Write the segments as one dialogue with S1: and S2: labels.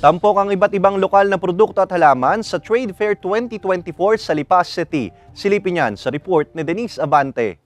S1: Tampok ang iba't ibang lokal na produkto at halaman sa Trade Fair 2024 sa Lipa City. Silipin yan sa report ni Denise Abante.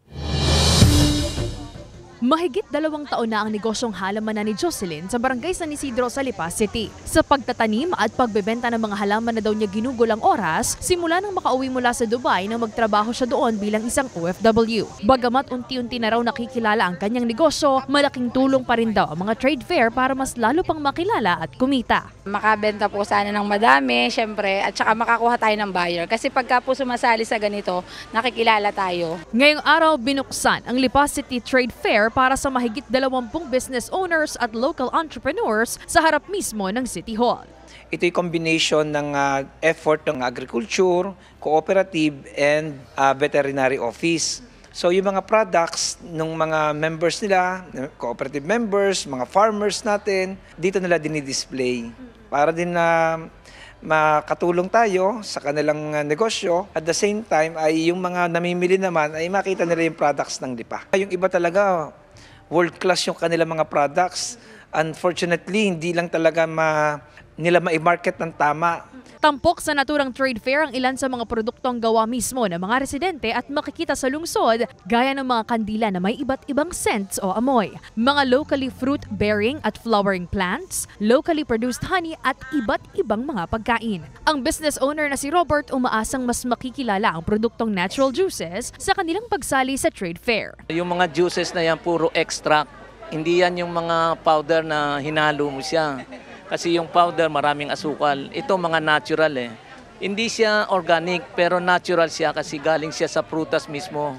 S2: Mahigit 2 taon na ang negosyong halamanan ni Jocelyn sa barangay San Isidro sa Lipa City. Sa pagtatanim at pagbebenta ng mga halaman na daw niya ginugol ang oras, simula nang makauwi mula sa Dubai nang magtrabaho siya doon bilang isang OFW. Bagamat unti-unti na raw nakikilala ang kanyang negosyo, malaking tulong pa rin daw ang mga trade fair para mas lalo pang makilala at kumita.
S3: Makabenta po sana ng madami, syempre, at saka makakuha tayo ng buyer. Kasi pagka po sumasali sa ganito, nakikilala tayo.
S2: Ngayong araw, binuksan ang Lipa City Trade Fair para sa mahigit 20 business owners at local entrepreneurs sa harap mismo ng City Hall.
S4: Ito'y combination ng effort ng agriculture, cooperative, and veterinary office. So yung mga products ng mga members nila, cooperative members, mga farmers natin, dito nila dinidisplay para din na makatulong tayo sa kanilang negosyo. At the same time ay yung mga namimili naman ay makita nila yung products ng Lipa. Yung iba talaga, world class yung kanilang mga products. Unfortunately, hindi lang talaga nila ma-market ng tama.
S2: Tampok sa naturang trade fair ang ilan sa mga produktong gawa mismo ng mga residente at makikita sa lungsod, gaya ng mga kandila na may iba't ibang scents o amoy, mga locally fruit-bearing at flowering plants, locally produced honey at iba't ibang mga pagkain. Ang business owner na si Robert umaasang mas makikilala ang produktong natural juices sa kanilang pagsali sa trade fair.
S5: Yung mga juices na yan puro extract, hindi yan yung mga powder na hinalo mo siya. Kasi yung powder maraming asukal. Ito mga natural eh. Hindi siya organic pero natural siya kasi galing siya sa prutas mismo.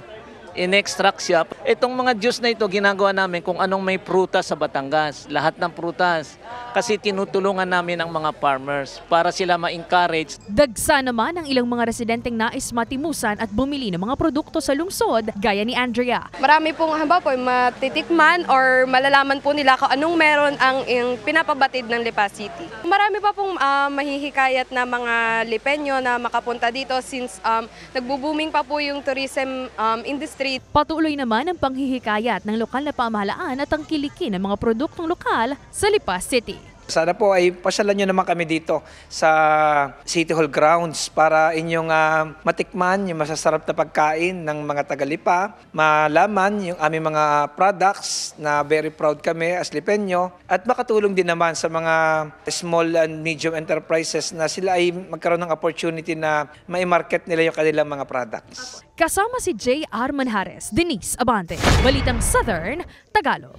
S5: In-extract siya. Itong mga juice na ito ginagawa namin kung anong may prutas sa Batangas. Lahat ng prutas. Kasi tinutulungan namin ang mga farmers para sila ma-encourage.
S2: Dagsa naman ang ilang mga residenteng nais matimusan at bumili ng mga produkto sa lungsod gaya ni Andrea.
S6: Marami pong halimbawa po matitikman or malalaman po nila kung anong meron ang pinapabatid ng Lipa City. Marami pa pong mahihikayat na mga Lipenyo na makapunta dito since nagbo-booming pa po yung tourism industry.
S2: Patuloy naman ang panghihikayat ng lokal na pamahalaan at ang kilikin ng mga produktong lokal sa Lipa City.
S4: Sana po ay pasyalan nyo naman kami dito sa City Hall grounds para inyong matikman yung masasarap na pagkain ng mga taga-Lipa, malaman yung aming mga products na very proud kami as Lipenyo at makatulong din naman sa mga small and medium enterprises na sila ay magkaroon ng opportunity na ma-market nila yung kanilang mga products.
S2: Kasama si J. R. Manjares, Denise Abante, Balitang Southern, Tagalog.